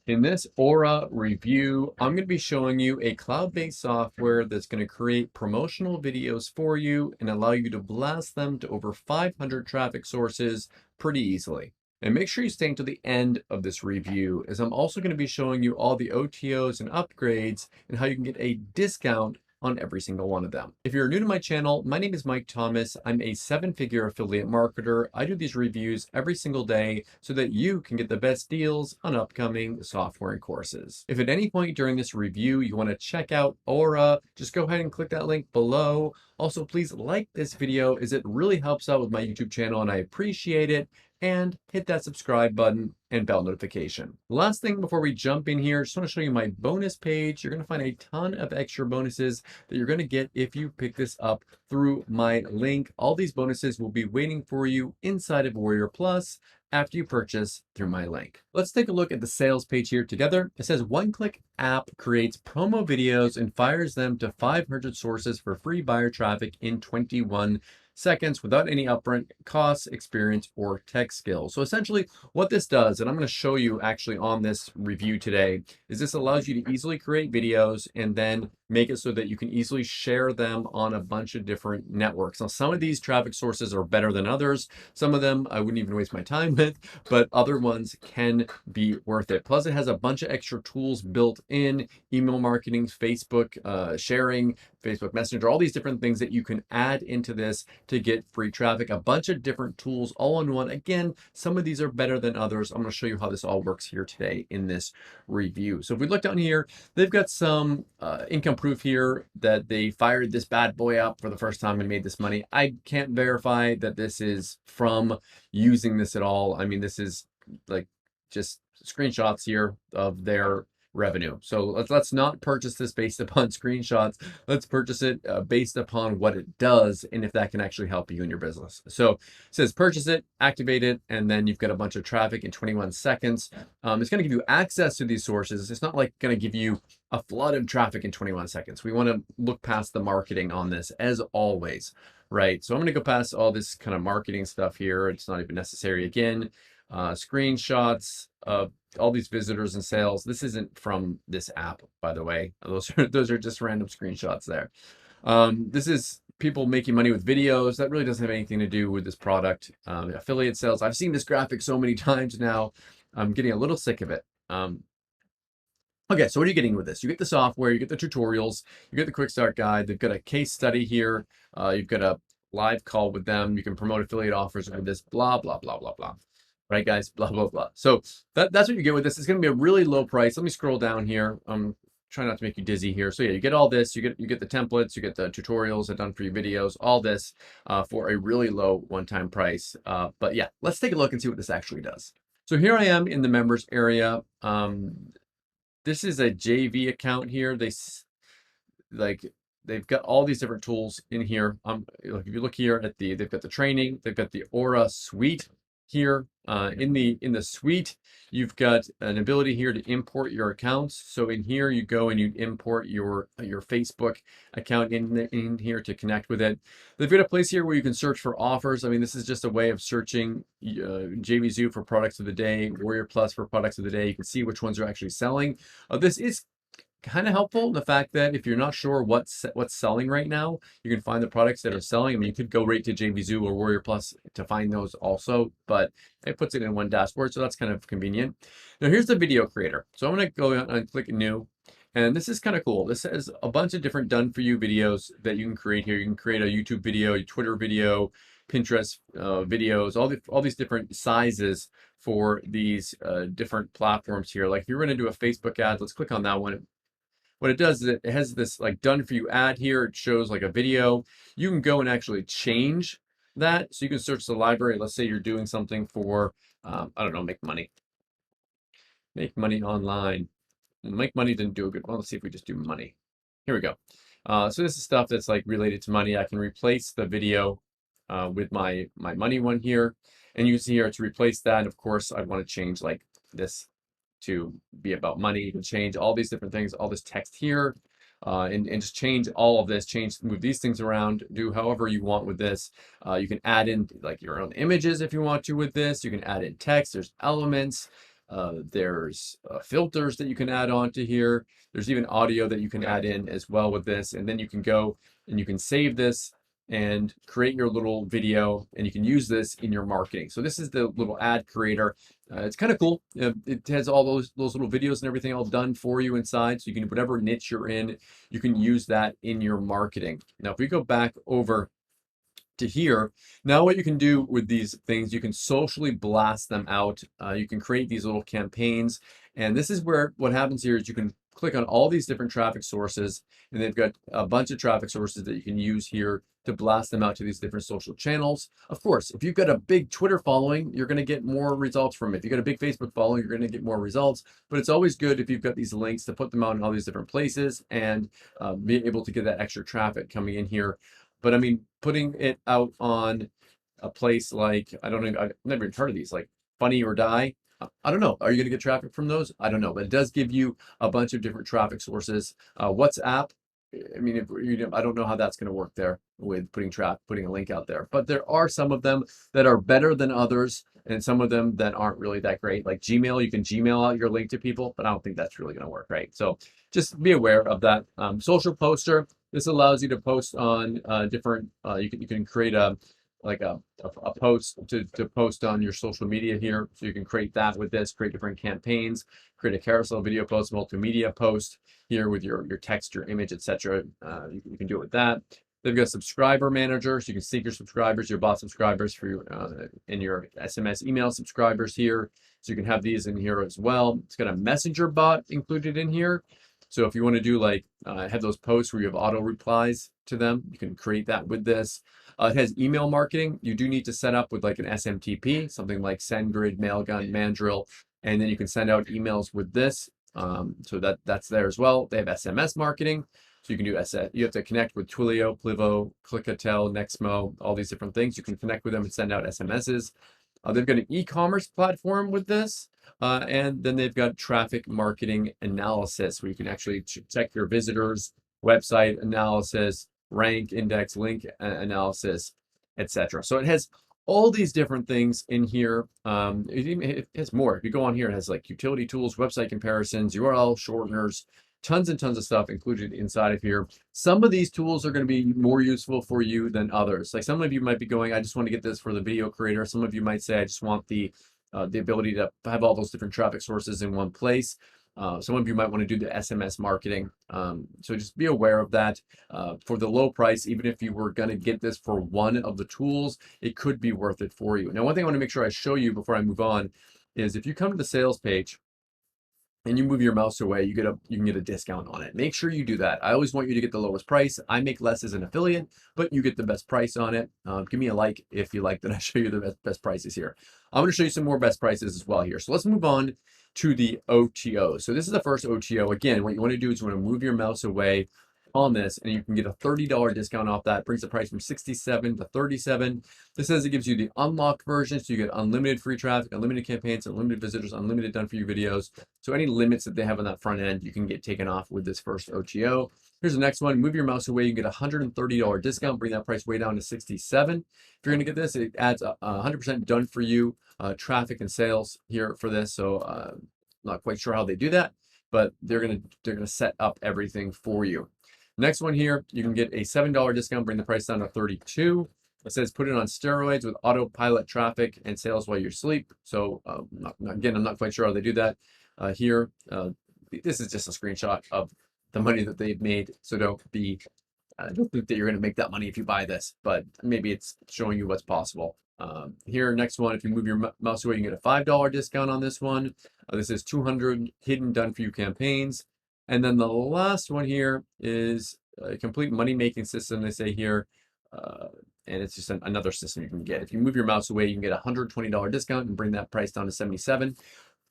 In this Aura review, I'm going to be showing you a cloud-based software that's going to create promotional videos for you and allow you to blast them to over 500 traffic sources pretty easily. And make sure you stay until the end of this review, as I'm also going to be showing you all the OTOs and upgrades and how you can get a discount on every single one of them. If you're new to my channel, my name is Mike Thomas. I'm a seven-figure affiliate marketer. I do these reviews every single day so that you can get the best deals on upcoming software and courses. If at any point during this review you want to check out Aura, just go ahead and click that link below. Also, please like this video as it really helps out with my YouTube channel and I appreciate it. And hit that subscribe button and bell notification. Last thing before we jump in here, just want to show you my bonus page. You're going to find a ton of extra bonuses that you're going to get if you pick this up through my link. All these bonuses will be waiting for you inside of Warrior Plus after you purchase through my link. Let's take a look at the sales page here together. It says one-click app creates promo videos and fires them to 500 sources for free buyer traffic in 21 seconds without any upfront costs, experience, or tech skills. So essentially what this does, and I'm going to show you actually on this review today, is this allows you to easily create videos and then make it so that you can easily share them on a bunch of different networks. Now, some of these traffic sources are better than others. Some of them I wouldn't even waste my time with, but other ones can be worth it. Plus, it has a bunch of extra tools built in: email marketing, Facebook sharing, Facebook Messenger, all these different things that you can add into this to get free traffic. A bunch of different tools all in one. Again, some of these are better than others. I'm going to show you how this all works here today in this review. So if we look down here, they've got some income proof here that they fired this bad boy up for the first time and made this money. I can't verify that this is from using this at all. I mean, this is like just screenshots here of their revenue. So let's not purchase this based upon screenshots. Let's purchase it based upon what it does and if that can actually help you in your business. So it says purchase it, activate it, and then you've got a bunch of traffic in 21 seconds. It's going to give you access to these sources. It's not like going to give you a flood of traffic in 21 seconds. We want to look past the marketing on this as always, right? So I'm going to go past all this kind of marketing stuff here. It's not even necessary again. Screenshots of all these visitors and sales. This isn't from this app, by the way. Those are just random screenshots there. This is people making money with videos. That really doesn't have anything to do with this product. Affiliate sales. I've seen this graphic so many times now. I'm getting a little sick of it. Okay, so what are you getting with this? You get the software, you get the tutorials, you get the quick start guide. They've got a case study here. You've got a live call with them. You can promote affiliate offers with this, blah, blah, blah, blah, blah. Right, guys, blah, blah, blah. So that's what you get with this. It's going to be a really low price. Let me scroll down here. I'm trying not to make you dizzy here. So yeah, you get all this. You get the templates, you get the tutorials, the done for you videos, all this for a really low one-time price. But yeah, let's take a look and see what this actually does. So here I am in the members area. This is a JV account here. They've got all these different tools in here. If you look here at they've got the training, they've got the Aura suite here. In the suite, you've got an ability here to import your accounts. So in here, you go and you import your Facebook account in here to connect with it. They've got a place here where you can search for offers. I mean, this is just a way of searching JVZoo for products of the day, Warrior Plus for products of the day. You can see which ones are actually selling. This is kind of helpful, the fact that if you're not sure what's selling right now, you can find the products that are selling. I mean, you could go right to JVZoo or Warrior Plus to find those also, but it puts it in one dashboard, so that's kind of convenient. Now here's the video creator. So I'm going to go and click new, and this is kind of cool. This has a bunch of different done for you videos that you can create here. You can create a YouTube video, a Twitter video, Pinterest videos, all these different sizes for these different platforms here. Like if you're going to do a Facebook ad, let's click on that one. What it does is it has this like done for you ad here. It shows like a video. You can go and actually change that. So you can search the library. Let's say you're doing something for, I don't know, make money. Make money online. Make money didn't do a good one. Let's see if we just do money. Here we go. So this is stuff that's like related to money. I can replace the video with my money one here. And you see here to replace that, of course, I want to change like this to be about money. You can change all these different things, all this text here, and just change all of this, move these things around, do however you want with this. You can add in like your own images if you want to with this. You can add in text, there's elements. There's filters that you can add on to here. There's even audio that you can add in as well with this. And then you can go and you can save this and create your little video, and you can use this in your marketing. So this is the little ad creator. It's kind of cool. It has all those little videos and everything all done for you inside. So you can, whatever niche you're in, you can use that in your marketing. Now, if we go back over to here, now what you can do with these things, you can socially blast them out. You can create these little campaigns. And this is where what happens here is you can click on all these different traffic sources, and they've got a bunch of traffic sources that you can use here to blast them out to these different social channels. Of course, if you've got a big Twitter following, you're going to get more results from it. If you've got a big Facebook following, you're going to get more results. But it's always good if you've got these links to put them out in all these different places and be able to get that extra traffic coming in here. But I mean, putting it out on a place like, I don't know, I've never even heard of these, like Funny or Die. I don't know. Are you going to get traffic from those? I don't know, but it does give you a bunch of different traffic sources. WhatsApp, I mean, if I don't know how that's going to work there with putting a link out there, but there are some of them that are better than others, and some of them that aren't really that great. Like Gmail, you can Gmail out your link to people, but I don't think that's really going to work, right? So just be aware of that. Social poster. This allows you to post on different. You can create a post to post on your social media here. So you can create that with this, create different campaigns, create a carousel video post, multimedia post here with your text, your image, etc. You can do it with that. They've got subscriber manager, so you can sync your subscribers, your bot subscribers for your and your SMS email subscribers here. So you can have these in here as well. It's got a messenger bot included in here. So if you want to do like have those posts where you have auto replies to them, you can create that with this. It has email marketing. You do need to set up with like an SMTP, something like SendGrid, Mailgun, Mandrill, and then you can send out emails with this. So that's there as well. They have SMS marketing. So you can do you have to connect with Twilio, Plivo, Clickatel, Nexmo, all these different things. You can connect with them and send out SMSs. They've got an e-commerce platform with this. And then they've got traffic marketing analysis, where you can actually check your visitors, website analysis, rank, index, link analysis, etc. So it has all these different things in here. It has more. If you go on here, it has like utility tools, website comparisons, URL shorteners, tons and tons of stuff included inside of here. Some of these tools are going to be more useful for you than others. Like some of you might be going, I just want to get this for the video creator. Some of you might say, I just want the ability to have all those different traffic sources in one place. Some of you might want to do the SMS marketing. So just be aware of that. For the low price, even if you were going to get this for one of the tools, it could be worth it for you. Now, one thing I want to make sure I show you before I move on is if you come to the sales page and you move your mouse away, you can get a discount on it. Make sure you do that. I always want you to get the lowest price. I make less as an affiliate, but you get the best price on it. Give me a like if you like that I show you the best prices here. I'm going to show you some more best prices as well here. So let's move on to the OTO. So this is the first OTO. Again, what you want to do is you want to move your mouse away on this, and you can get a $30 discount off that. Brings the price from $67 to $37. This says it gives you the unlocked version, so you get unlimited free traffic, unlimited campaigns, unlimited visitors, unlimited done for you videos. So any limits that they have on that front end, you can get taken off with this first OTO. Here's the next one. Move your mouse away, you get a $130 discount, bring that price way down to $67. If you're going to get this, it adds 100% done for you traffic and sales here for this. So not quite sure how they do that, but they're gonna set up everything for you. Next one here, you can get a $7 discount, bring the price down to $32. It says put it on steroids with autopilot traffic and sales while you sleep. So again, I'm not quite sure how they do that here. This is just a screenshot of the money that they've made. So don't think that you're going to make that money if you buy this, but maybe it's showing you what's possible. Here, next one, if you move your mouse away, you can get a $5 discount on this one. This is 200 hidden done for you campaigns. And then the last one here is a complete money-making system, they say here. And it's just another system you can get. If you move your mouse away, you can get a $120 discount and bring that price down to $77.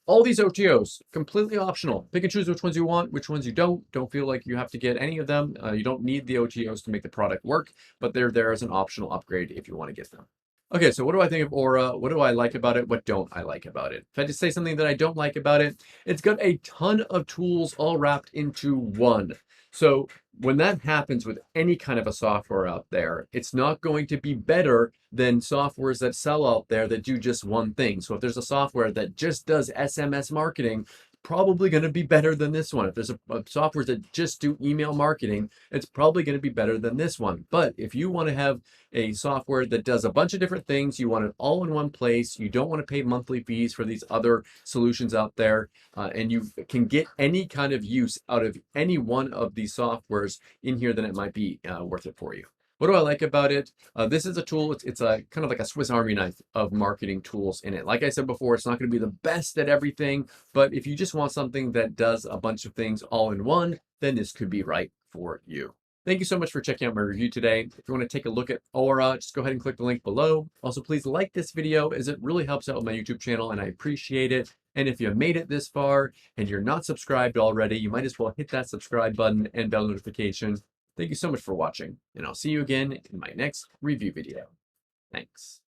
All these OTOs, completely optional. Pick and choose which ones you want, which ones you don't. Don't feel like you have to get any of them. You don't need the OTOs to make the product work, but they're there as an optional upgrade if you want to get them. Okay, so what do I think of Aura? What do I like about it? What don't I like about it? If I had to say something that I don't like about it, it's got a ton of tools all wrapped into one. So when that happens with any kind of a software out there, it's not going to be better than softwares that sell out there that do just one thing. So if there's a software that just does SMS marketing, probably going to be better than this one. If there's a software that just do email marketing, it's probably going to be better than this one. But if you want to have a software that does a bunch of different things, you want it all in one place, you don't want to pay monthly fees for these other solutions out there, and you can get any kind of use out of any one of these softwares in here, then it might be worth it for you. What do I like about it? This is a tool. It's a kind of like a Swiss Army knife of marketing tools in it. Like I said before, it's not going to be the best at everything, but if you just want something that does a bunch of things all in one, then this could be right for you. Thank you so much for checking out my review today. If you want to take a look at Aura, just go ahead and click the link below. Also, please like this video as it really helps out with my YouTube channel and I appreciate it. And if you made it this far and you're not subscribed already, you might as well hit that subscribe button and bell notification. Thank you so much for watching, and I'll see you again in my next review video. Thanks.